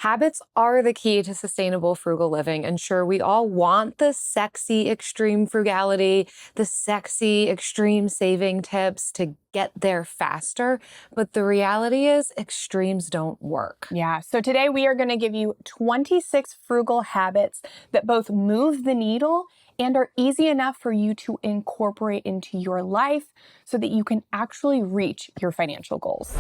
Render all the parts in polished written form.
Habits are the key to sustainable frugal living. And sure, we all want the sexy extreme frugality, the sexy extreme saving tips to get there faster. But the reality is extremes don't work. Yeah. So today we are going to give you 26 frugal habits that both move the needle and are easy enough for you to incorporate into your life so that you can actually reach your financial goals.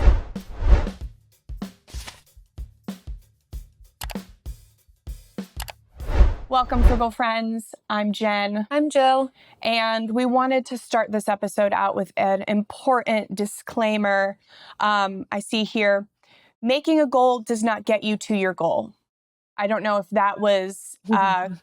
Welcome, Frugal friends. I'm Jen. I'm Jill. And we wanted to start this episode out with an important disclaimer. I see here, making a goal does not get you to your goal. I don't know if that was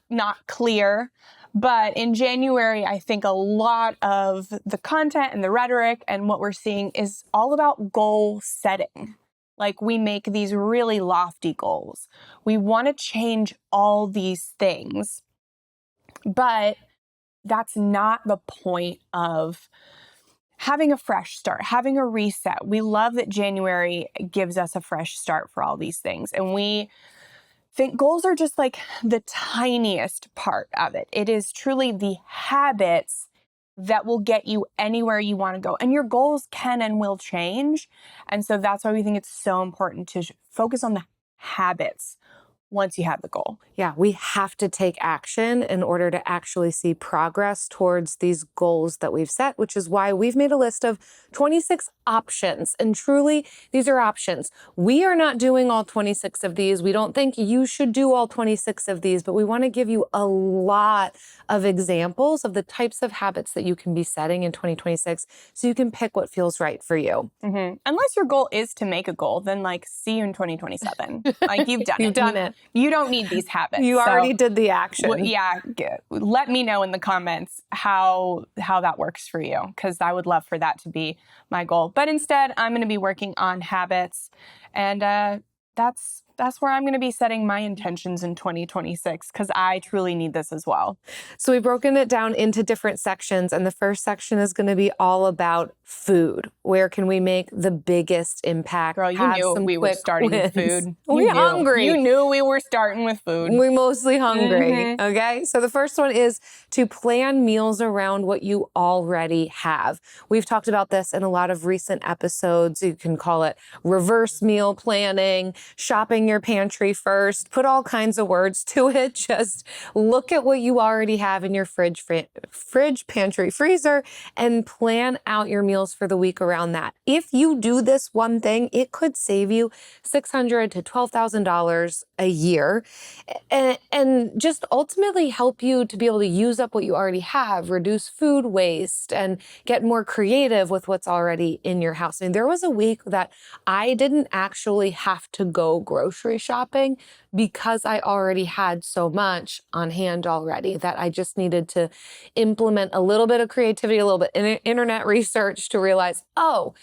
not clear, but in January, I think a lot of the content and the rhetoric and what we're seeing is all about goal setting. Like, we make these really lofty goals. We want to change all these things, but that's not the point of having a fresh start, having a reset. We love that January gives us a fresh start for all these things. And we think goals are just like the tiniest part of it. It is truly the habits that will get you anywhere you want to go. And your goals can and will change. And so that's why we think it's so important to focus on the habits once you have the goal. Yeah, we have to take action in order to actually see progress towards these goals that we've set, which is why we've made a list of 26 options. And truly, these are options. We are not doing all 26 of these. We don't think you should do all 26 of these, but we want to give you a lot of examples of the types of habits that you can be setting in 2026 so you can pick what feels right for you. Mm-hmm. Unless your goal is to make a goal, then see you in 2027. Like, you've done it. You've done it. You don't need these habits. You already did the action. Let me know in the comments how that works for you, because I would love for that to be my goal. But instead, I'm going to be working on habits, and that's where I'm going to be setting my intentions in 2026, because I truly need this as well. So we've broken it down into different sections, and the first section is going to be all about food. Where can we make the biggest impact? Girl, you knew we were starting with food. We're hungry. You knew we were starting with food. We're mostly hungry, Mm-hmm. okay? So the first one is to plan meals around what you already have. We've talked about this in a lot of recent episodes. You can call it reverse meal planning, shopping your pantry first, put all kinds of words to it. Just look at what you already have in your fridge, pantry, freezer, and plan out your meals for the week around that. If you do this one thing, it could save you $600 to $12,000 a year and just ultimately help you to be able to use up what you already have, reduce food waste, and get more creative with what's already in your house. I mean, there was a week that I didn't actually have to go grocery shopping because I already had so much on hand already that I just needed to implement a little bit of creativity, a little bit in internet research to realize,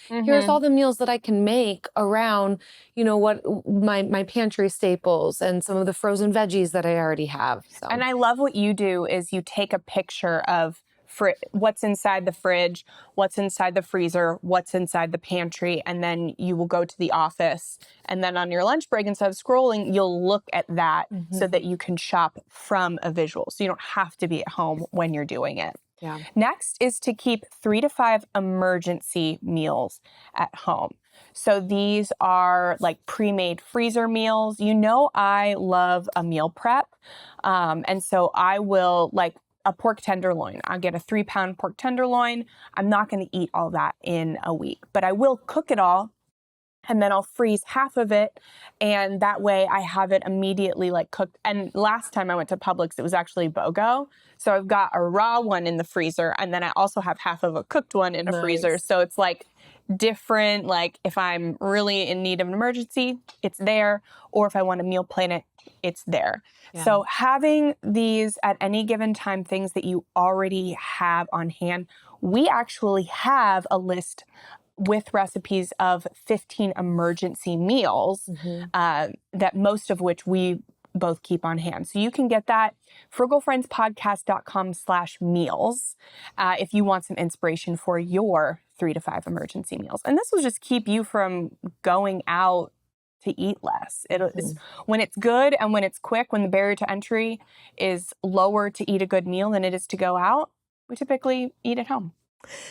here's all the meals that I can make around, what my pantry staples and some of the frozen veggies that I already have. So. And I love what you do is you take a picture of what's inside the fridge, what's inside the freezer, what's inside the pantry, and then you will go to the office. And then on your lunch break, instead of scrolling, you'll look at that so that you can shop from a visual. So you don't have to be at home when you're doing it. Yeah. Next is to keep 3 to 5 emergency meals at home. So these are like pre-made freezer meals. I love a meal prep. And so I will a pork tenderloin. I'll get a 3-pound pork tenderloin. I'm not going to eat all that in a week, but I will cook it all. And then I'll freeze half of it. And that way I have it immediately cooked. And last time I went to Publix, it was actually BOGO. So I've got a raw one in the freezer. And then I also have half of a cooked one in a freezer. So it's different. If I'm really in need of an emergency, it's there. Or if I want to meal plan it, it's there. Yeah. So having these at any given time, things that you already have on hand, we actually have a list with recipes of 15 emergency meals, that most of which we both keep on hand. So you can get that frugalfriendspodcast.com/meals if you want some inspiration for your 3 to 5 emergency meals. And this will just keep you from going out to eat less. It's when it's good and when it's quick, when the barrier to entry is lower to eat a good meal than it is to go out, we typically eat at home.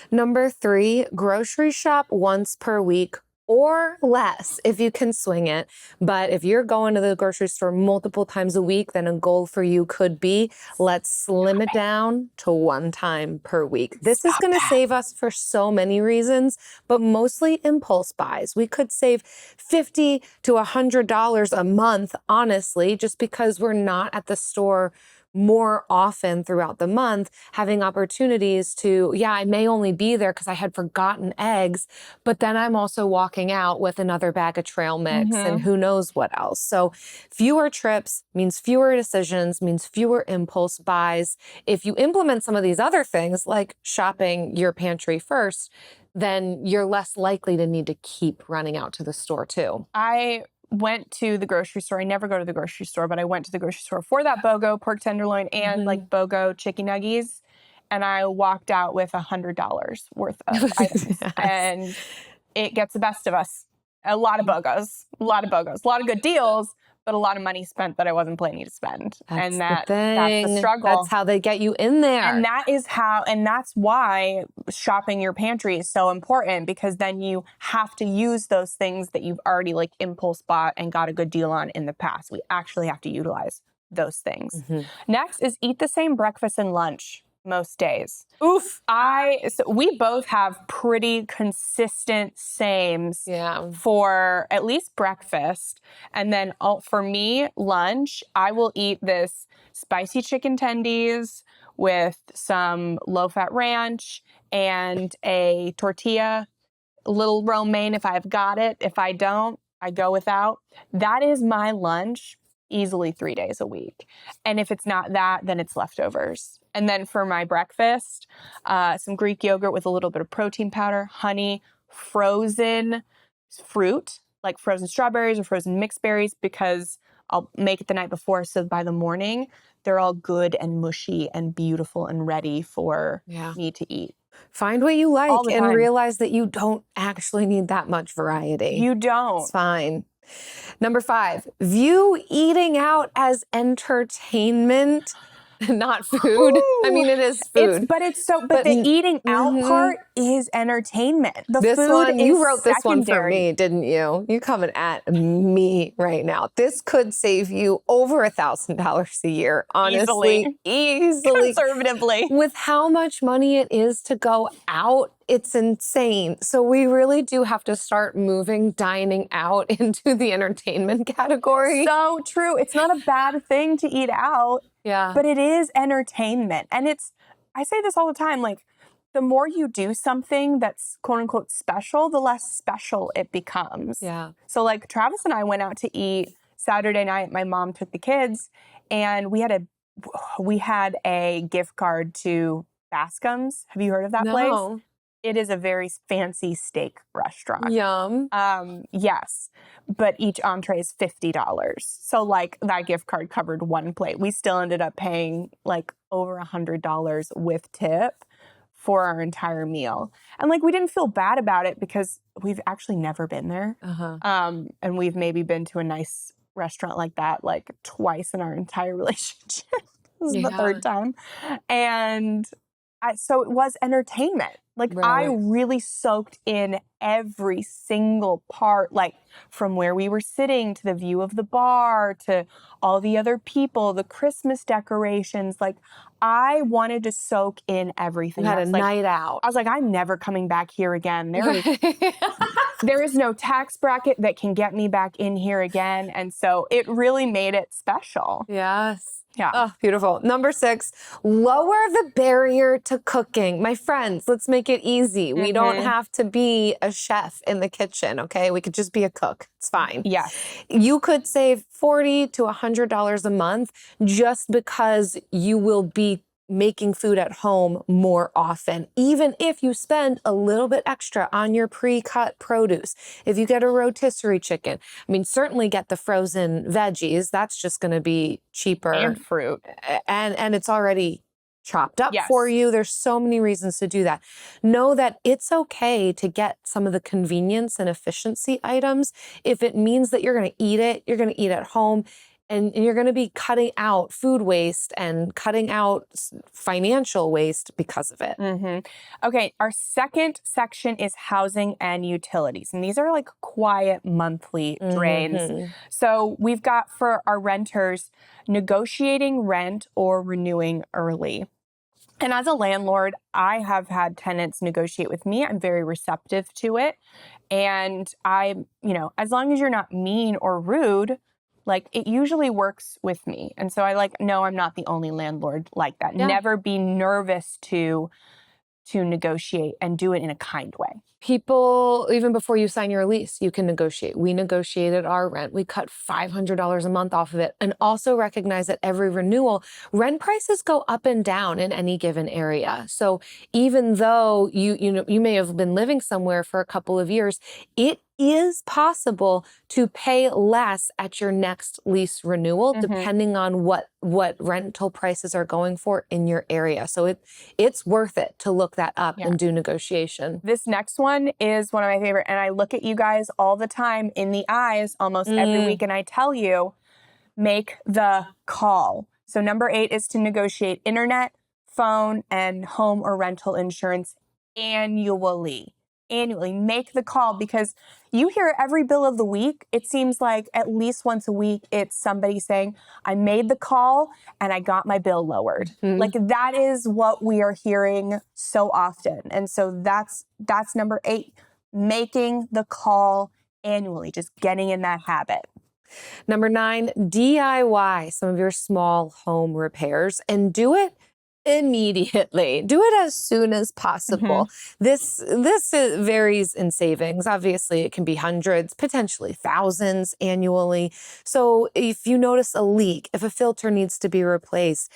Number 3, grocery shop once per week or less if you can swing it. But if you're going to the grocery store multiple times a week, then a goal for you could be, let's slim it down to 1 time per week. This is going to save us for so many reasons, but mostly impulse buys. We could save $50 to $100 a month, honestly, just because we're not at the store more often throughout the month, having opportunities to, I may only be there because I had forgotten eggs, but then I'm also walking out with another bag of trail mix and who knows what else. So fewer trips means fewer decisions, means fewer impulse buys. If you implement some of these other things, like shopping your pantry first, then you're less likely to need to keep running out to the store too. I went to the grocery store. I never go to the grocery store, but I went to the grocery store for that BOGO pork tenderloin and like BOGO chicken nuggies. And I walked out with $100 worth of items. Yes. And it gets the best of us. A lot of BOGOs, a lot of good deals, but a lot of money spent that I wasn't planning to spend. That's that's the struggle. That's how they get you in there. And that's why shopping your pantry is so important, because then you have to use those things that you've already like impulse bought and got a good deal on in the past. We actually have to utilize those things. Next is eat the same breakfast and lunch most days. Oof. So we both have pretty consistent sames for at least breakfast. And then for me, lunch, I will eat this spicy chicken tendies with some low-fat ranch and a tortilla, little romaine if I've got it. If I don't, I go without. That is my lunch easily 3 days a week. And if it's not that, then it's leftovers. And then for my breakfast, some Greek yogurt with a little bit of protein powder, honey, frozen fruit, like frozen strawberries or frozen mixed berries, because I'll make it the night before. So by the morning, they're all good and mushy and beautiful and ready for me to eat. Find what you like and time. realize that you don't actually need that much variety. You don't. It's fine. Number 5, view eating out as entertainment, not food. I mean, it is food. But the eating out part is entertainment. The this food one, is you wrote this one for secondary. me, didn't you? You're coming at me right now. This could save you over $1,000 a year, honestly. Easily. Conservatively. With how much money it is to go out, it's insane. So we really do have to start moving dining out into the entertainment category. So true. It's not a bad thing to eat out. Yeah. But it is entertainment. And I say this all the time, like, the more you do something that's quote unquote special, the less special it becomes. Yeah. So like Travis and I went out to eat Saturday night. My mom took the kids and we had a gift card to Bascom's. Have you heard of that place? It is a very fancy steak restaurant. Yum. Yes, but each entree is $50. So like that gift card covered one plate. We still ended up paying like over $100 with tip for our entire meal. And like we didn't feel bad about it because we've actually never been there. And we've maybe been to a nice restaurant like that like twice in our entire relationship. This is the 3rd time. And so it was entertainment. Like I really soaked in every single part, like from where we were sitting to the view of the bar to all the other people, the Christmas decorations. Like I wanted to soak in everything. You had a night out. I was like, I'm never coming back here again. There is no tax bracket that can get me back in here again. And so it really made it special. Yes. Yeah. Oh, beautiful. Number 6, lower the barrier to cooking. My friends, let's make it easy. We don't have to be a chef in the kitchen, okay? We could just be a cook. It's fine. Yeah. You could save $40 to $100 a month just because you will be making food at home more often, even if you spend a little bit extra on your pre-cut produce. If you get a rotisserie chicken, I mean, certainly get the frozen veggies. That's just going to be cheaper. And fruit. And it's already chopped up Yes. for you. There's so many reasons to do that. Know that it's okay to get some of the convenience and efficiency items if it means that you're going to eat it, you're going to eat at home, and you're going to be cutting out food waste and cutting out financial waste because of it. Okay, our second section is housing and utilities. And these are like quiet monthly drains. So we've got for our renters, negotiating rent or renewing early. And as a landlord, I have had tenants negotiate with me. I'm very receptive to it. And as long as you're not mean or rude, like it usually works with me. And so no, I'm not the only landlord like that. Yeah. Never be nervous to negotiate and do it in a kind way. People, even before you sign your lease, you can negotiate. We negotiated our rent. We cut $500 a month off of it. And also recognize that every renewal, rent prices go up and down in any given area. So even though you may have been living somewhere for a couple of years, it is possible to pay less at your next lease renewal, depending on what rental prices are going for in your area. So it's worth it to look that up and do negotiation. This next one is one of my favorite, and I look at you guys all the time in the eyes almost every week, and I tell you, make the call. So number 8 is to negotiate internet, phone, and home or rental insurance annually. Make the call, because you hear every bill of the week. It seems like at least once a week, it's somebody saying, I made the call and I got my bill lowered. Like that is what we are hearing so often. And so that's number 8, making the call annually, just getting in that habit. Number 9, DIY some of your small home repairs and do it immediately. Do it as soon as possible. This varies in savings. Obviously, it can be hundreds, potentially thousands annually. So if you notice a leak, if a filter needs to be replaced,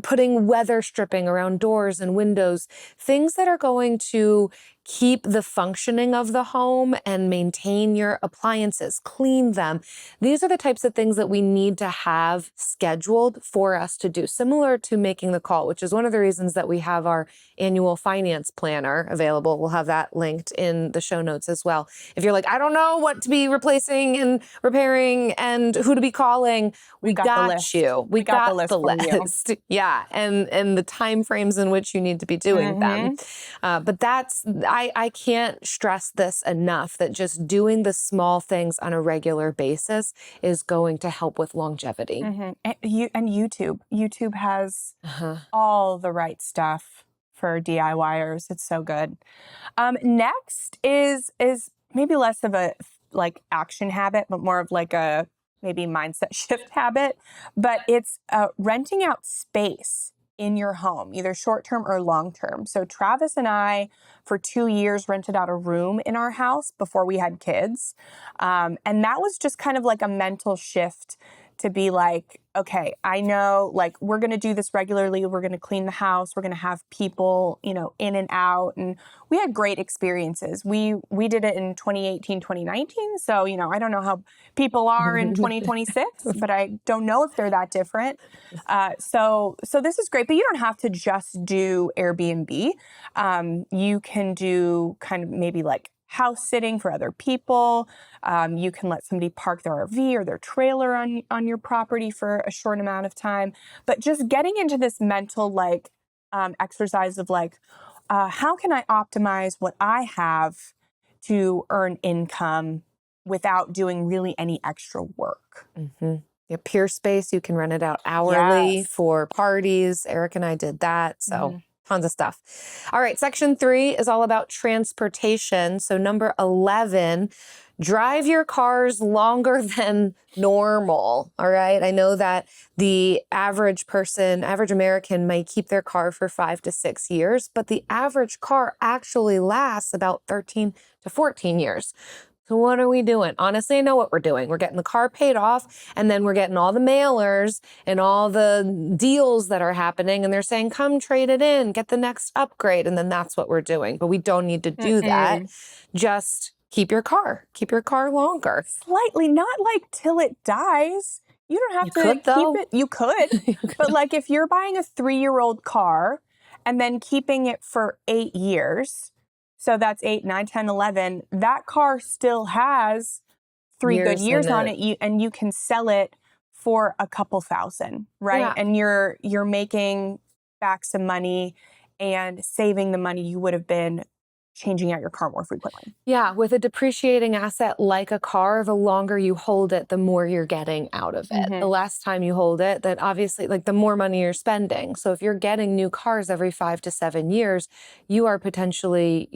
putting weather stripping around doors and windows, things that are going to keep the functioning of the home and maintain your appliances, clean them. These are the types of things that we need to have scheduled for us to do, similar to making the call, which is one of the reasons that we have our annual finance planner available. We'll have that linked in the show notes as well. If you're like, I don't know what to be replacing and repairing and who to be calling, we got you. We got the list. Yeah, and the time frames in which you need to be doing them. But I can't stress this enough, that just doing the small things on a regular basis is going to help with longevity. And YouTube has all the right stuff for DIYers. It's so good. Next is maybe less of a like action habit, but more of like a maybe mindset shift habit. But it's renting out space in your home, either short-term or long-term. So Travis and I, for 2 years, rented out a room in our house before we had kids. And that was just kind of like a mental shift to be like, okay, I know like we're going to do this regularly. We're going to clean the house. We're going to have people, in and out. And we had great experiences. We did it in 2018, 2019. So, I don't know how people are in 2026, but I don't know if they're that different. So this is great, but you don't have to just do Airbnb. You can do kind of maybe like house sitting for other people. You can let somebody park their RV or their trailer on your property for a short amount of time. But just getting into this mental exercise of how can I optimize what I have to earn income without doing really any extra work? Yeah, Pure Space, you can rent it out hourly for parties. Eric and I did that. So tons of stuff. All right, section 3 is all about transportation. So number 11, drive your cars longer than normal. All right. I know that the average American may keep their car for 5 to 6 years, but the average car actually lasts about 13 to 14 years. So what are we doing? Honestly, I know what we're doing. We're getting the car paid off, and then we're getting all the mailers and all the deals that are happening. And they're saying, come trade it in, get the next upgrade. And then that's what we're doing. But we don't need to do that. Just keep your car longer. Slightly, not like till it dies. You don't have You to could, though. keep it. You could. But like if you're buying a 3-year-old car and then keeping it for 8 years, so that's 8, 9, 10, 11, that car still has 3 good Years in years on it. it, and you can sell it for a couple thousand, right? Yeah. And you're making back some money and saving the money you would have been changing out your car more frequently. Yeah, with a depreciating asset like a car, the longer you hold it, the more you're getting out of it. The less time you hold it, that obviously, like the more money you're spending. So if you're getting new cars every 5 to 7 years, you are potentially,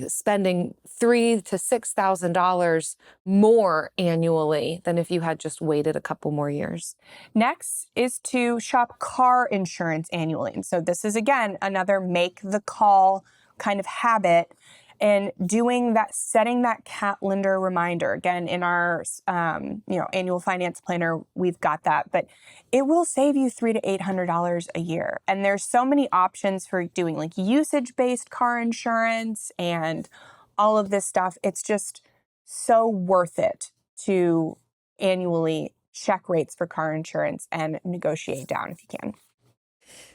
spending $3,000 to $6,000 more annually than if you had just waited a couple more years. Next is to shop car insurance annually. And so this is, again, another make the call kind of habit, and doing that, setting that calendar reminder. Again, in our annual finance planner, we've got that, but it will save you $300 to $800 a year. And there's so many options for doing like usage-based car insurance and all of this stuff. It's just so worth it to annually check rates for car insurance and negotiate down if you can.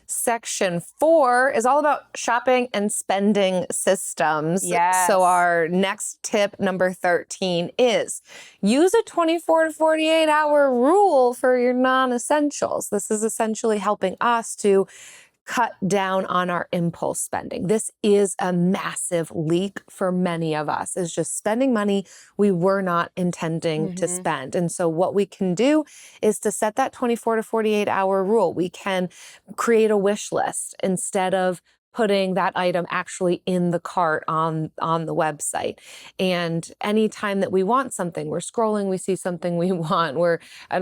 Section 4 is all about shopping and spending systems. Yes. So our next tip, number 13, is use a 24 to 48 hour rule for your non-essentials. This is essentially helping us to cut down on our impulse spending. This is a massive leak for many of us, is just spending money we were not intending to spend. And so what we can do is to set that 24 to 48 hour rule. We can create a wish list instead of putting that item actually in the cart on the website. And anytime that we want something, we're scrolling, we see something we want, we're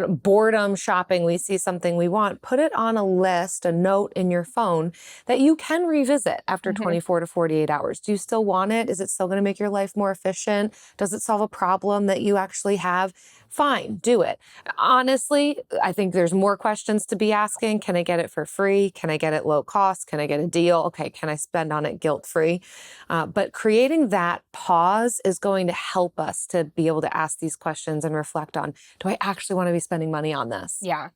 boredom shopping, we see something we want, put it on a list, a note in your phone that you can revisit after 24 to 48 hours. Do you still want it? Is it still going to make your life more efficient? Does it solve a problem that you actually have? Fine, do it. Honestly, I think there's more questions to be asking. Can I get it for free? Can I get it low cost? Can I get a deal? Okay, can I spend on it guilt-free? But creating that pause is going to help us to be able to ask these questions and reflect on, do I actually want to be spending money on this? Yeah.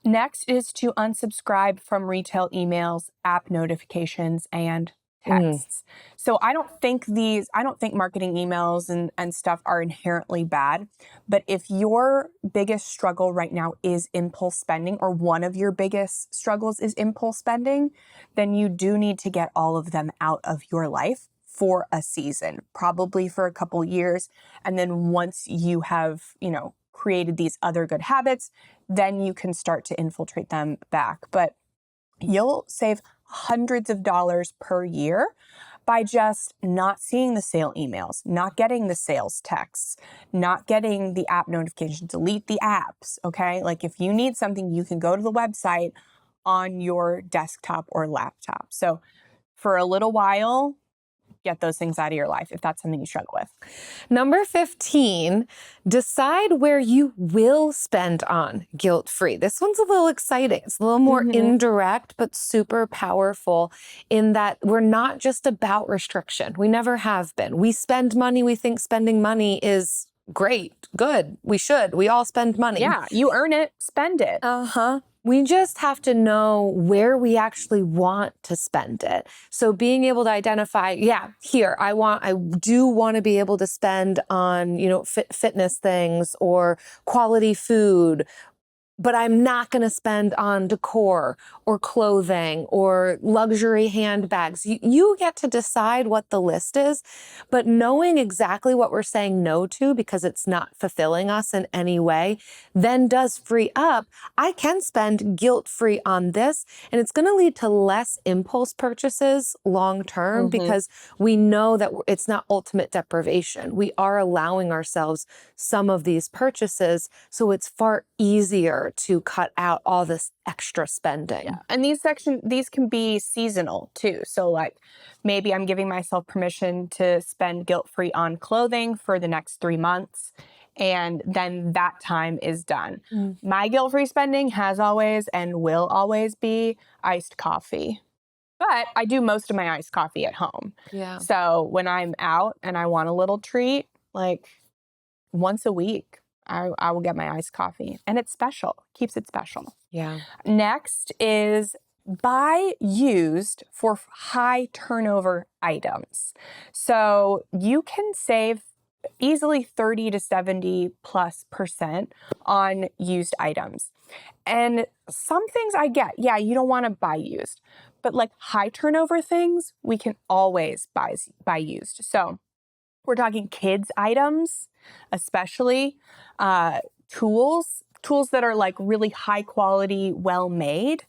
Next is to unsubscribe from retail emails, app notifications, and texts. So I don't think marketing emails and stuff are inherently bad. But if your biggest struggle right now is impulse spending, or one of your biggest struggles is impulse spending, then you do need to get all of them out of your life for a season, probably for a couple years. And then once you have, created these other good habits, then you can start to infiltrate them back. But you'll save hundreds of dollars per year by just not seeing the sale emails, not getting the sales texts, not getting the app notifications, delete the apps, okay? Like if you need something, you can go to the website on your desktop or laptop. So for a little while, get those things out of your life if that's something you struggle with. Number 15, decide where you will spend on guilt-free. This one's a little exciting. It's a little more indirect, but super powerful in that we're not just about restriction. We never have been. We spend money. We think spending money is great, good. We all spend money. Yeah, you earn it, spend it. We just have to know where we actually want to spend it. So being able to identify, I do want to be able to spend on, fitness things or quality food, but I'm not going to spend on decor or clothing or luxury handbags. You get to decide what the list is, but knowing exactly what we're saying no to because it's not fulfilling us in any way, then does free up. I can spend guilt-free on this, and it's going to lead to less impulse purchases long-term because we know that it's not ultimate deprivation. We are allowing ourselves some of these purchases, so it's far easier to cut out all this extra spending. Yeah. And these can be seasonal too. So like maybe I'm giving myself permission to spend guilt-free on clothing for the next 3 months. And then that time is done. My guilt-free spending has always and will always be iced coffee. But I do most of my iced coffee at home. Yeah. So when I'm out and I want a little treat, like once a week, I will get my iced coffee. And it's special. Keeps it special. Yeah. Next is buy used for high turnover items. So you can save easily 30 to 70+% on used items. And some things I get, yeah, you don't want to buy used, but like high turnover things, we can always buy used. So we're talking kids items, especially tools that are like really high quality, well made.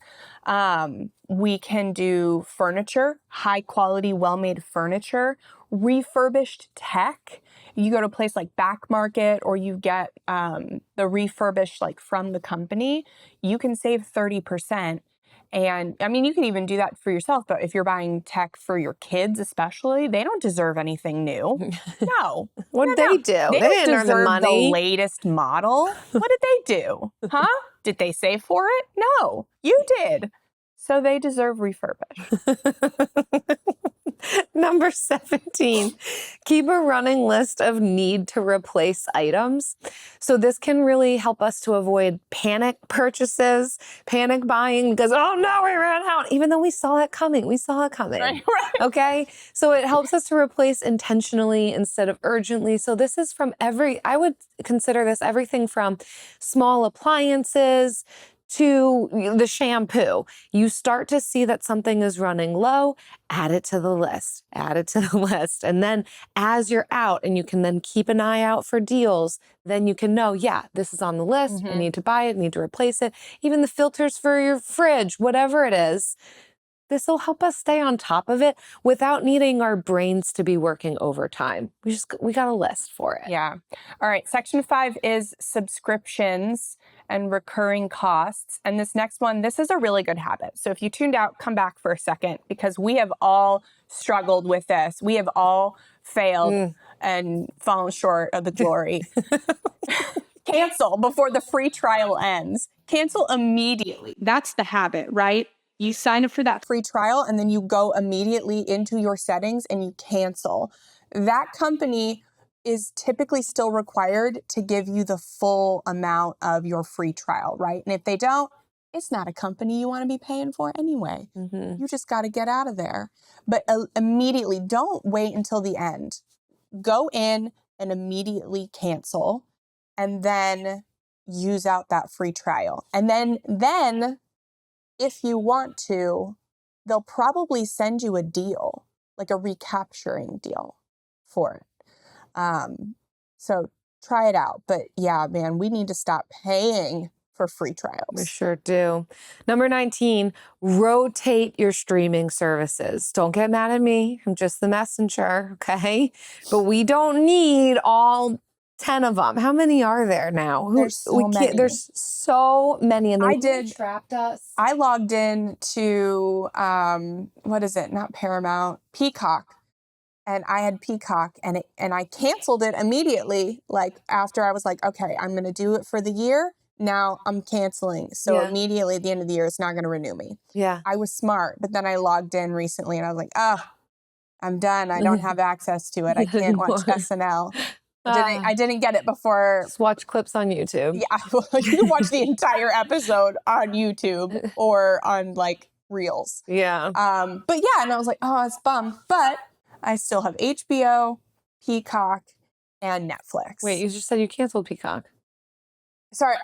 We can do furniture, high quality, well made furniture, refurbished tech. You go to a place like Back Market or you get the refurbished like from the company, you can save 30%. And I mean, you can even do that for yourself, but if you're buying tech for your kids, especially, they don't deserve anything new. No. What did they do? They They don't didn't earn the deserve the money. latest model. What did they do? Huh? Did they save for it? No, you did. So they deserve refurbished. Number 17, keep a running list of need to replace items. So this can really help us to avoid panic purchases, panic buying because, oh no, we ran out, even though we saw it coming. We saw it coming. Right. Okay. So it helps us to replace intentionally instead of urgently. So this is from I would consider this everything from small appliances to the shampoo. You start to see that something is running low, add it to the list, add it to the list. And then as you're out and you can then keep an eye out for deals, then you can know, yeah, this is on the list. I need to buy it, need to replace it. Even the filters for your fridge, whatever it is, this will help us stay on top of it without needing our brains to be working overtime. We got a list for it. Yeah. All right. Section 5 is subscriptions and recurring costs. And this next one, this is a really good habit. So if you tuned out, come back for a second because we have all struggled with this. We have all failed and fallen short of the glory. Cancel before the free trial ends. Cancel immediately. That's the habit, right? You sign up for that Free trial and then you go immediately into your settings and you cancel. That company is typically still required to give you the full amount of your free trial, right? And if they don't, it's not a company you want to be paying for anyway. You just got to get out of there. But immediately, don't wait until the end. Go in and immediately cancel and then use out that free trial. And then if you want to, they'll probably send you a deal, like a recapturing deal for it. So try it out. But yeah, man, we need to stop paying for free trials. We sure do. Number 19, rotate your streaming services. Don't get mad at me. I'm just the messenger, okay? But we don't need all 10 of them. How many are there now? There's so many. There's so many. And they trapped us. I logged in to, what is it? Not Paramount, Peacock. And I had Peacock and I canceled it immediately. Like after I was like, okay, I'm going to do it for the year. Now I'm canceling. So immediately at the end of the year, it's not going to renew me. Yeah. I was smart. But then I logged in recently and I was like, I'm done. I don't have access to it. I can't watch SNL. I didn't get it before. Just watch clips on YouTube. Yeah, well, you can watch the entire episode on YouTube or on like Reels. Yeah. But yeah, and I was like, oh, it's bummed. But I still have HBO, Peacock, and Netflix. Wait, you just said you canceled Peacock. Sorry,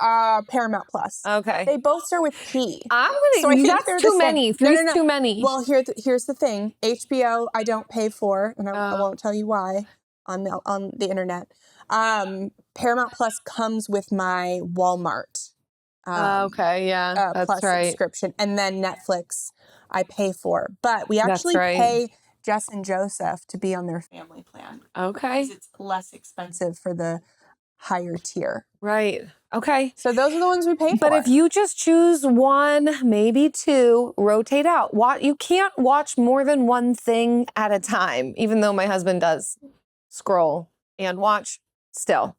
Paramount Plus. Okay. They both start with P. That's too many. Three's too many. Well, here's the thing. HBO, I don't pay for, and I won't tell you why on the internet. Paramount Plus comes with my Walmart. Okay, yeah, that's Plus right. subscription, and then Netflix I pay for. But we actually pay Jess and Joseph to be on their family plan. Okay. Because it's less expensive for the higher tier. Right. Okay. So those are the ones we pay for. But if you just choose one, maybe two, rotate out. You can't watch more than one thing at a time, even though my husband does scroll and watch still.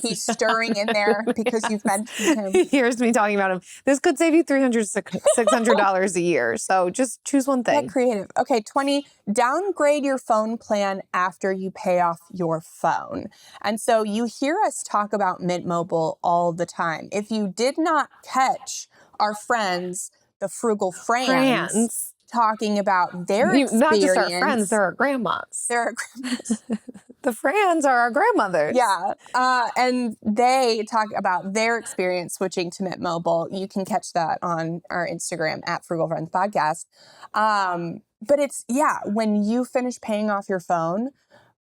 He's stirring in there because you've mentioned him. Here's me talking about him. This could save you $600 a year. So just choose one thing. Get creative. Okay, 20, downgrade your phone plan after you pay off your phone. And so you hear us talk about Mint Mobile all the time. If you did not catch our friends, the Frugal Friends, talking about their experience. Not just our friends, they're our grandmas. They're our grandmas. The friends are our grandmothers. Yeah. And they talk about their experience switching to Mint Mobile. You can catch that on our Instagram at Frugal Friends Podcast. But it's, when you finish paying off your phone,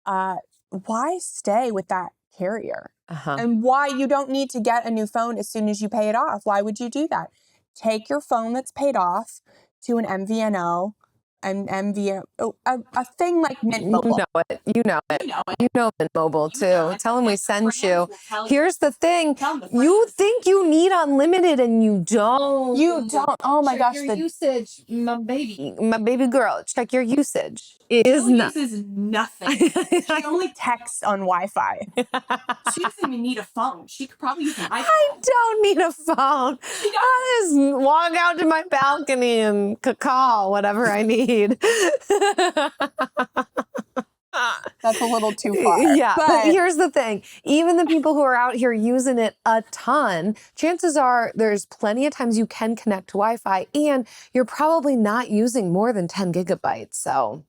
why stay with that carrier? And why you don't need to get a new phone as soon as you pay it off. Why would you do that? Take your phone that's paid off to an MVNO. A thing like Mint Mobile. You know Mint Mobile too. Tell them we sent you. Here's the thing. You think you need unlimited and you don't. You don't. Oh my gosh. Your usage, my baby girl. Check your usage. It is uses nothing. She only texts on Wi-Fi. She doesn't even need a phone. She could probably use an iPhone. I don't need a phone. I just walk out to my balcony and call whatever I need. That's a little too far. Yeah, but here's the thing. Even the people who are out here using it a ton, chances are there's plenty of times you can connect to Wi-Fi and you're probably not using more than 10 gigabytes. So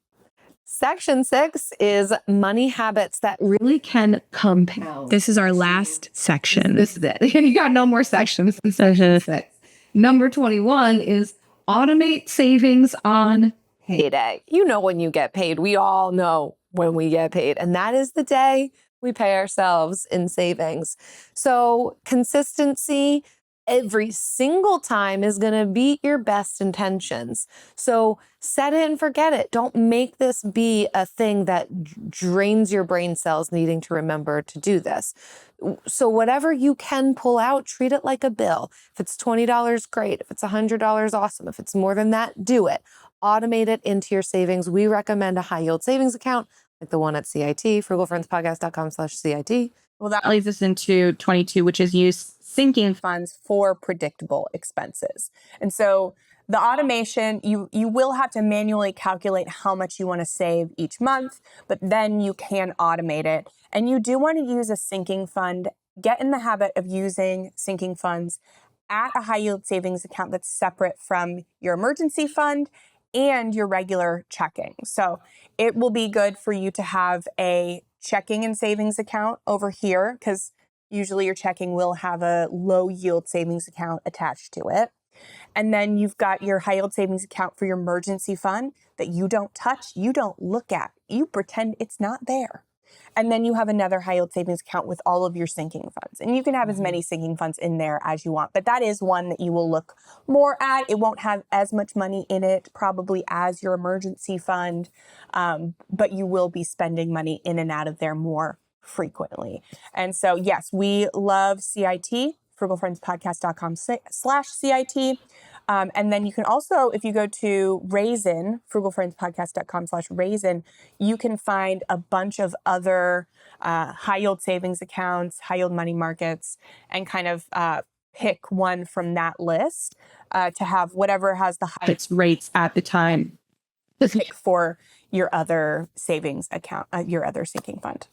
Section 6 is money habits that really can compound. This is our last section. This is it. You got no more sections in Section 6. Number 21 is automate savings on payday. You know when you get paid. We all know when we get paid. And that is the day we pay ourselves in savings. So consistency every single time is going to beat your best intentions. So set it and forget it. Don't make this be a thing that drains your brain cells needing to remember to do this. So whatever you can pull out, treat it like a bill. If it's $20, great. If it's $100, awesome. If it's more than that, do it. Automate it into your savings. We recommend a high yield savings account like the one at CIT, frugalfriendspodcast.com/CIT. Well, that leads us into 22, which is use sinking funds for predictable expenses. And so the automation, you will have to manually calculate how much you want to save each month, but then you can automate it. And you do want to use a sinking fund. Get in the habit of using sinking funds at a high yield savings account that's separate from your emergency fund and your regular checking. So it will be good for you to have a checking and savings account over here because usually your checking will have a low yield savings account attached to it. And then you've got your high yield savings account for your emergency fund that you don't touch, you don't look at, you pretend it's not there. And then you have another high yield savings account with all of your sinking funds. And you can have as many sinking funds in there as you want, but that is one that you will look more at. It won't have as much money in it probably as your emergency fund, but you will be spending money in and out of there more frequently. And so, yes, we love CIT, frugalfriendspodcast.com/CIT. And then you can also, if you go to Raisin, frugalfriendspodcast.com/Raisin, you can find a bunch of other high yield savings accounts, high yield money markets, and kind of pick one from that list to have whatever has the highest rates at the time to pick for your other savings account, your other sinking fund.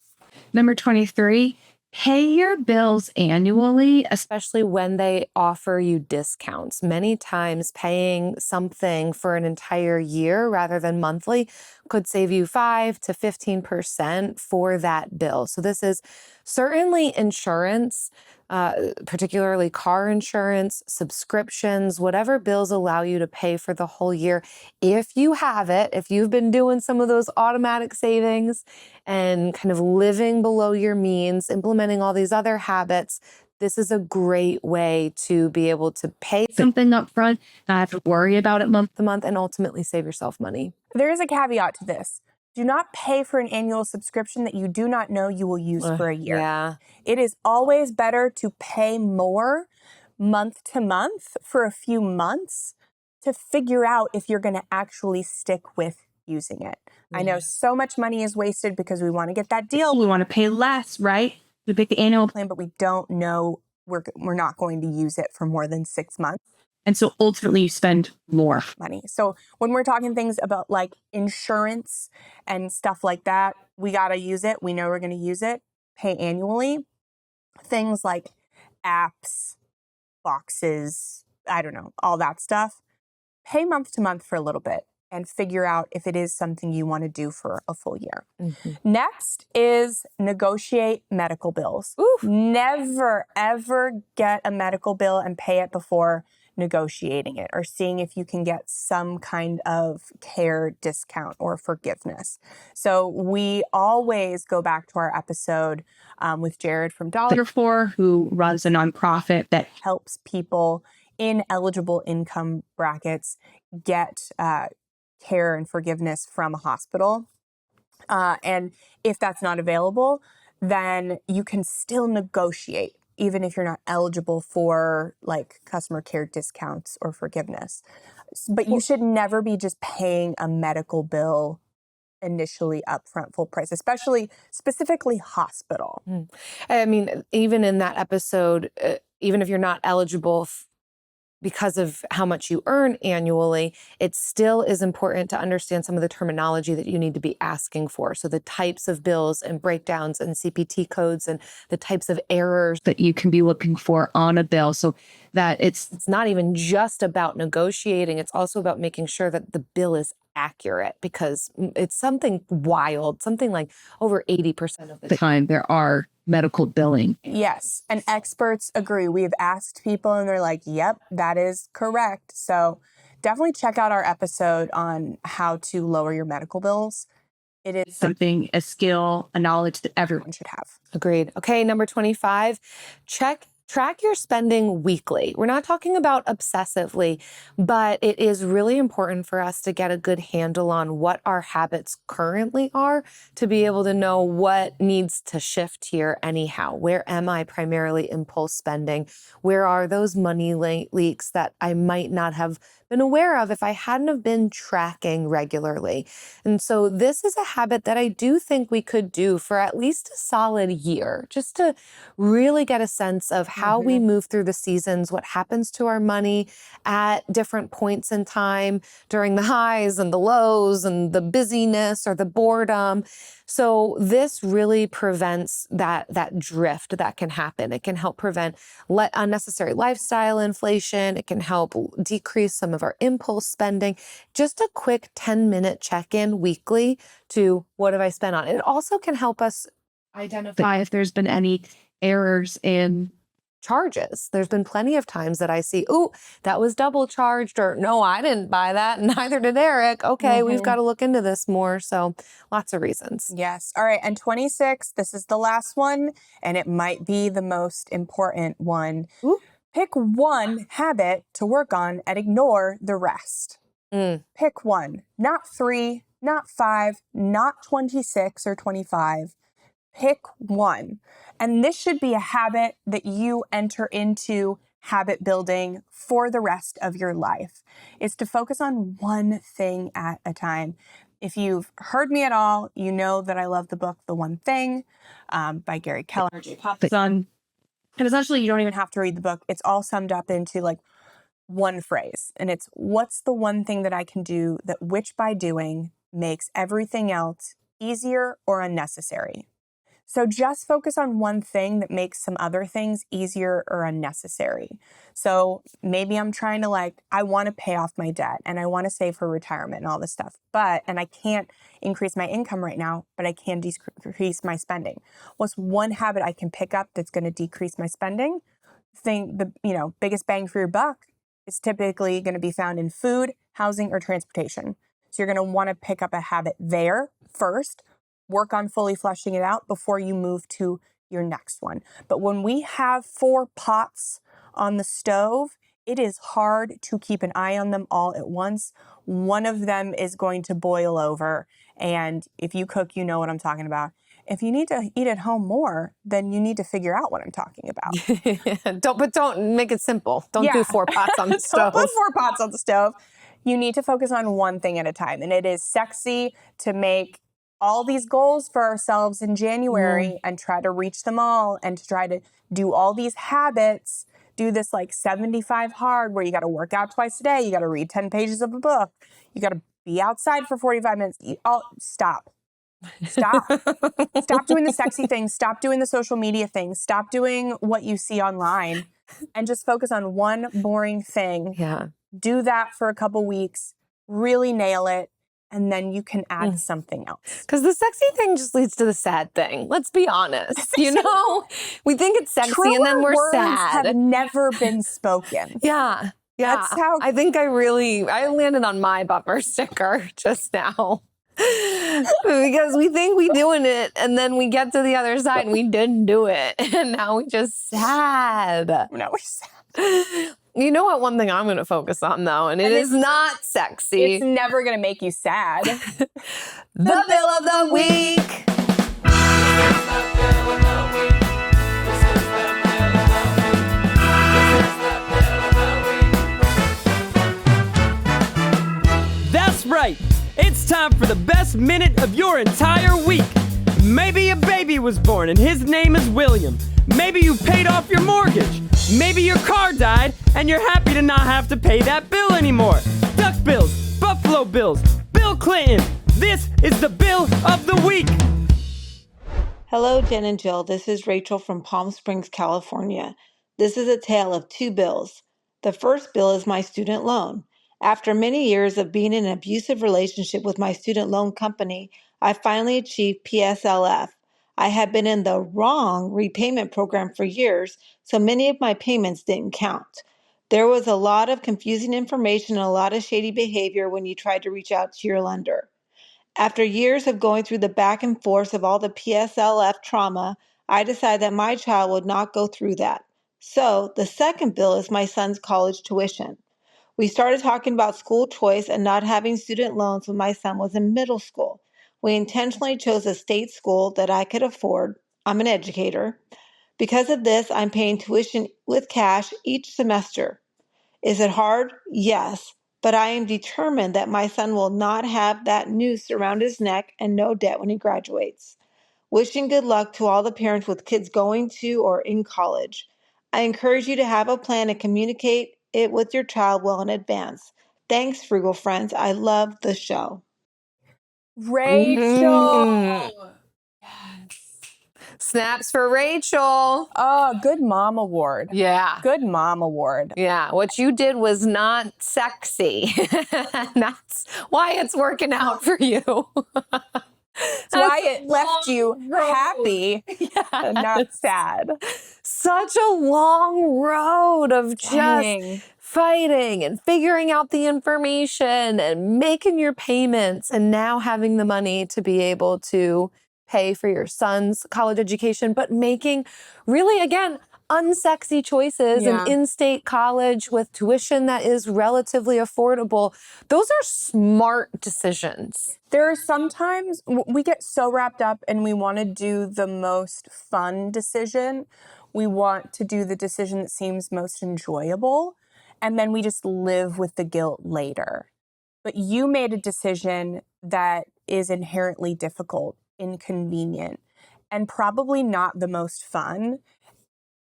Number 23, pay your bills annually, especially when they offer you discounts. Many times paying something for an entire year rather than monthly could save you 5 to 15% for that bill. So this is certainly insurance, particularly car insurance, subscriptions, whatever bills allow you to pay for the whole year. If you have it, if you've been doing some of those automatic savings and kind of living below your means, implementing all these other habits, this is a great way to be able to pay something up front, not have to worry about it month to month, and ultimately save yourself money. There is a caveat to this. Do not pay for an annual subscription that you do not know you will use for a year. Yeah. It is always better to pay more month to month for a few months to figure out if you're going to actually stick with using it. I know so much money is wasted because we want to get that deal. We want to pay less, right? We pick the annual plan, but we don't know we're not going to use it for more than 6 months. and so ultimately you spend more. Money. So when we're talking things about like insurance and stuff like that, we got to use it. We know we're going to use it. Pay annually. Things like apps, boxes, I don't know, all that stuff. Pay month to month for a little bit and figure out if it is something you want to do for a full year. Next is negotiate medical bills. Oof. Never, ever get a medical bill and pay it before negotiating it or seeing if you can get some kind of care discount or forgiveness. So we always go back to our episode with Jared from Dollar Therefore, who runs a nonprofit that helps people in eligible income brackets get care and forgiveness from a hospital. And if that's not available, then you can still negotiate, even if you're not eligible for like customer care discounts or forgiveness. But you should never be just paying a medical bill initially upfront full price, specifically hospital. I mean, even in that episode, even if you're not eligible because of how much you earn annually, it still is important to understand some of the terminology that you need to be asking for. So the types of bills and breakdowns and CPT codes and the types of errors that you can be looking for on a bill, so that it's not even just about negotiating. It's also about making sure that the bill is accurate, because it's something wild, something like over 80% of the time there are medical billing. Yes. And experts agree. We've asked people and they're like, yep, that is correct. So definitely check out our episode on how to lower your medical bills. It is Something, a skill, a knowledge that everyone should have. Agreed. Okay, number 25, track your spending weekly. We're not talking about obsessively, but it is really important for us to get a good handle on what our habits currently are to be able to know what needs to shift here anyhow. Where am I primarily impulse spending? Where are those money leaks that I might not have been aware of if I hadn't have been tracking regularly? And so this is a habit that I do think we could do for at least a solid year, just to really get a sense of how we move through the seasons, what happens to our money at different points in time during the highs and the lows and the busyness or the boredom. So this really prevents that drift that can happen. It can help prevent unnecessary lifestyle inflation. It can help decrease some of our impulse spending. Just a quick 10-minute check-in weekly to what have I spent on. It also can help us identify if there's been any errors in charges. There's been plenty of times that I see, oh, that was double charged, or no, I didn't buy that, and neither did Eric. Okay, we've got to look into this more. So lots of reasons. Yes. All right. And 26, this is the last one, and it might be the most important one. Ooh. Pick one habit to work on and ignore the rest. Pick one, not 3, not 5, not 26 or 25. Pick one. And this should be a habit that you enter into habit building for the rest of your life, is to focus on one thing at a time. If you've heard me at all, you know that I love the book, The One Thing, by Gary Keller. and essentially you don't even have to read the book. It's all summed up into like one phrase. And it's, what's the one thing that I can do that which by doing makes everything else easier or unnecessary? So just focus on one thing that makes some other things easier or unnecessary. So maybe I'm trying to I want to pay off my debt and I want to save for retirement and all this stuff, and I can't increase my income right now, but I can decrease my spending. What's one habit I can pick up that's going to decrease my spending? The biggest bang for your buck is typically going to be found in food, housing, or transportation. So you're going to want to pick up a habit there first. Work on fully flushing it out before you move to your next one. But when we have 4 pots on the stove, it is hard to keep an eye on them all at once. One of them is going to boil over. And if you cook, you know what I'm talking about. If you need to eat at home more, then you need to figure out what I'm talking about. Don't make it simple. Don't do 4 pots on the stove. Don't put 4 pots on the stove. You need to focus on one thing at a time. And it is sexy to make all these goals for ourselves in January and try to reach them all and to try to do all these habits, do this like 75 hard where you got to work out twice a day, you got to read 10 pages of a book, you got to be outside for 45 minutes. Stop. Stop. Stop doing the sexy things. Stop doing the social media things. Stop doing what you see online and just focus on one boring thing. Yeah. Do that for a couple weeks, really nail it, and then you can add something else. Because the sexy thing just leads to the sad thing. Let's be honest. You know, we think it's sexy and then we're words sad. have never been spoken. Yeah. Yeah. That's how- I think I landed on my bumper sticker just now. Because we think we doing it and then we get to the other side and we didn't do it. And now we just sad. Now we're sad. You know what? One thing I'm going to focus on though, and it is not sexy. It's never going to make you sad. The bill of the week. That's right. It's time for the best minute of your entire week. Maybe a baby was born and his name is William. Maybe you paid off your mortgage. Maybe your car died and you're happy to not have to pay that bill anymore. Duck bills, Buffalo Bills, Bill Clinton. This is the bill of the week. Hello, Jen and Jill. This is Rachel from Palm Springs, California. This is a tale of two bills. The first bill is my student loan. After many years of being in an abusive relationship with my student loan company, I finally achieved PSLF. I had been in the wrong repayment program for years, so many of my payments didn't count. There was a lot of confusing information and a lot of shady behavior when you tried to reach out to your lender. After years of going through the back and forth of all the PSLF trauma, I decided that my child would not go through that. So the second bill is my son's college tuition. We started talking about school choice and not having student loans when my son was in middle school. We intentionally chose a state school that I could afford. I'm an educator. Because of this, I'm paying tuition with cash each semester. Is it hard? Yes. But I am determined that my son will not have that noose around his neck and no debt when he graduates. Wishing good luck to all the parents with kids going to or in college. I encourage you to have a plan and communicate it with your child well in advance. Thanks, Frugal friends. I love the show. Rachel. Snaps for Rachel. Oh, good mom award. Yeah. Good mom award. Yeah. What you did was not sexy. That's why it's working out for you. That's why it left you happy and not sad. Such a long road of Dang. just fighting and figuring out the information and making your payments and now having the money to be able to pay for your son's college education, but making really, again, unsexy choices in in-state college with tuition that is relatively affordable. Those are smart decisions. There are sometimes we get so wrapped up and we want to do the most fun decision. We want to do the decision that seems most enjoyable. And then we just live with the guilt later. But you made a decision that is inherently difficult, inconvenient, and probably not the most fun.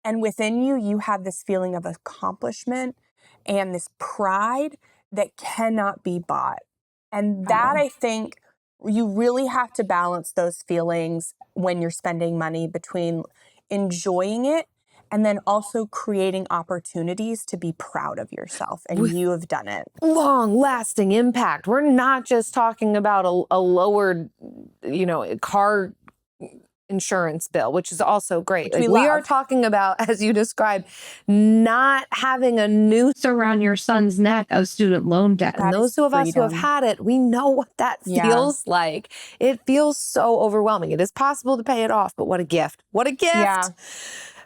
And within you, you have this feeling of accomplishment and this pride that cannot be bought. And that, I think, you really have to balance those feelings when you're spending money between enjoying it and then also creating opportunities to be proud of yourself. And you have done it. Long-lasting impact. We're not just talking about a lowered, car insurance bill, which is also great. Which We are talking about, as you described, not having a noose around your son's neck of student loan debt. And those of us who have had it, we know what that feels like. It feels so overwhelming. It is possible to pay it off, but what a gift. What a gift. Yeah.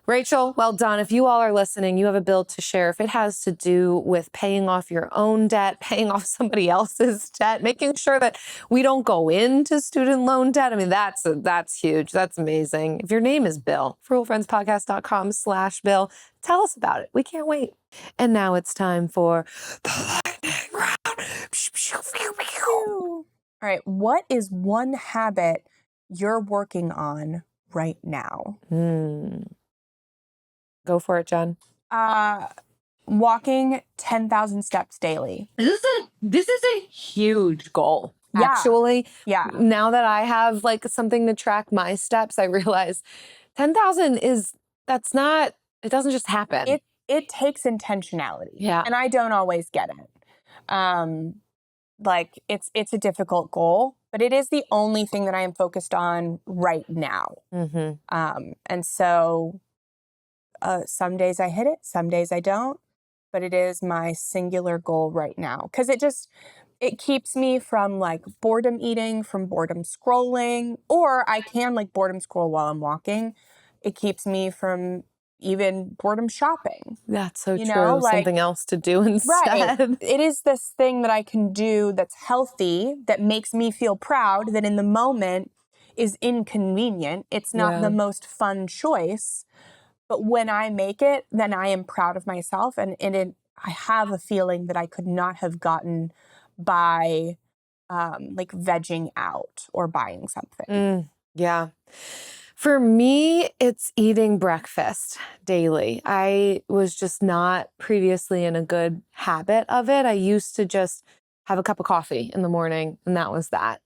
Rachel, well done. If you all are listening, you have a bill to share. If it has to do with paying off your own debt, paying off somebody else's debt, making sure that we don't go into student loan debt. I mean, that's huge. That's amazing. If your name is Bill, frugalfriendspodcast.com/Bill, tell us about it. We can't wait. And now it's time for the lightning round. All right. What is one habit you're working on right now? Go for it, Jen. Walking 10,000 steps daily. This is a huge goal. Yeah. Actually, Yeah. now that I have like something to track my steps, I realize 10,000 that's not, it doesn't just happen. It takes intentionality. Yeah. And I don't always get it. Like it's a difficult goal, but it is the only thing that I am focused on right now. And so some days I hit it, some days I don't, but it is my singular goal right now because it keeps me from like boredom eating, from boredom scrolling, or I can like boredom scroll while I'm walking. It keeps me from even boredom shopping. That's so You true. know, like- Something else to do instead. Right. It is this thing that I can do that's healthy, that makes me feel proud, that in the moment is inconvenient. It's not Yeah. the most fun choice. But when I make it, then I am proud of myself. And I have a feeling that I could not have gotten by like vegging out or buying something. Yeah. For me, it's eating breakfast daily. I was just not previously in a good habit of it. I used to just have a cup of coffee in the morning, and that was that.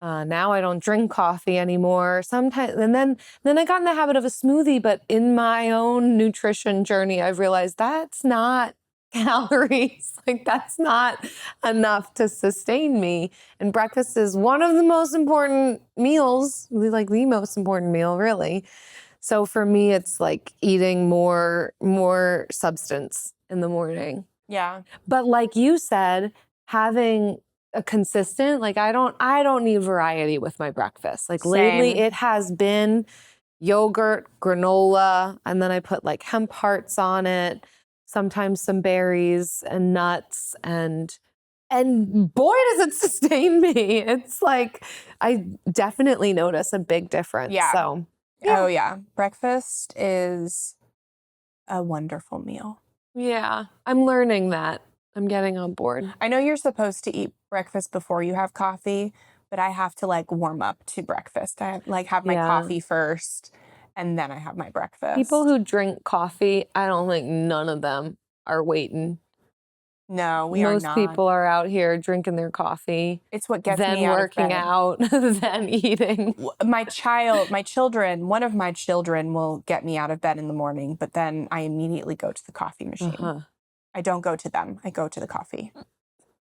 Now I don't drink coffee anymore. Sometimes, and then I got in the habit of a smoothie. But in my own nutrition journey, I've realized that's not calories. Like that's not enough to sustain me. And breakfast is one of the most important meals, like the most important meal, really. So for me, it's like eating more substance in the morning. Yeah. But like you said, having a consistent, like I don't need variety with my breakfast. Like lately Same. it has been yogurt, granola, and then I put like hemp hearts on it, sometimes some berries and nuts, and boy does it sustain me. It's like I definitely notice a big difference. Yeah. So Oh, yeah. Breakfast is a wonderful meal. yeah, I'm learning that. I'm getting on board. I know you're supposed to eat breakfast before you have coffee, but I have to like warm up to breakfast. I like have my Yeah. coffee first and then I have my breakfast. People who drink coffee, I don't think none of them are waiting. No, we are Most not. people are out here drinking their coffee, It's what gets then me out working of bed. out, then eating. My children, one of my children will get me out of bed in the morning, but then I immediately go to the coffee machine. I don't go to them. I go to the coffee.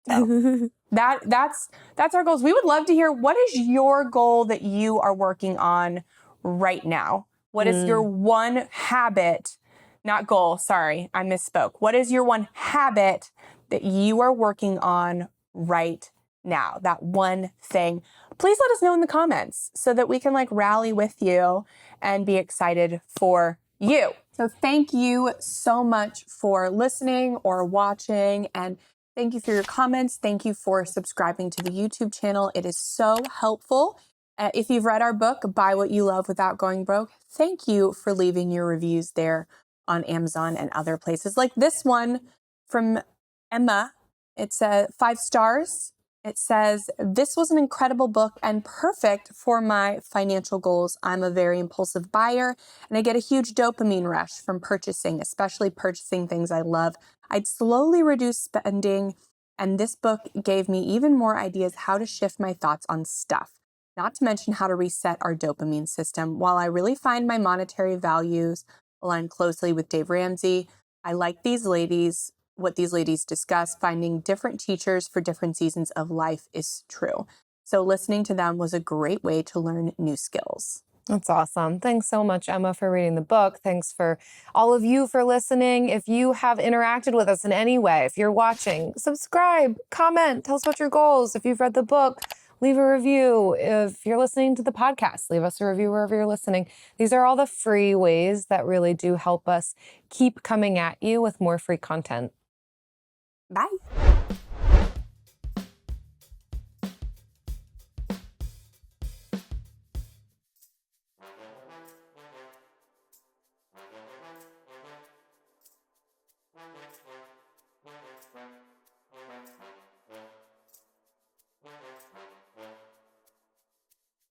So that's our goals. We would love to hear, what is your goal that you are working on right now? What is your one habit, not goal, sorry, I misspoke. What is your one habit that you are working on right now? That one thing. Please let us know in the comments so that we can like rally with you and be excited for you. So thank you so much for listening or watching, and thank you for your comments. Thank you for subscribing to the YouTube channel. It is so helpful. If you've read our book, Buy What You Love Without Going Broke, thank you for leaving your reviews there on Amazon and other places. Like this one from Emma. It's 5 stars. It says, "This was an incredible book and perfect for my financial goals. I'm a very impulsive buyer and I get a huge dopamine rush from purchasing, especially purchasing things I love. I'd slowly reduce spending, and this book gave me even more ideas how to shift my thoughts on stuff, not to mention how to reset our dopamine system. While I really find my monetary values align closely with Dave Ramsey, I like what these ladies discuss. Finding different teachers for different seasons of life is true." So listening to them was a great way to learn new skills. That's awesome. Thanks so much, Emma, for reading the book. Thanks for all of you for listening. If you have interacted with us in any way, if you're watching, subscribe, comment, tell us what your goals. If you've read the book, leave a review. If you're listening to the podcast, leave us a review wherever you're listening. These are all the free ways that really do help us keep coming at you with more free content. Bye.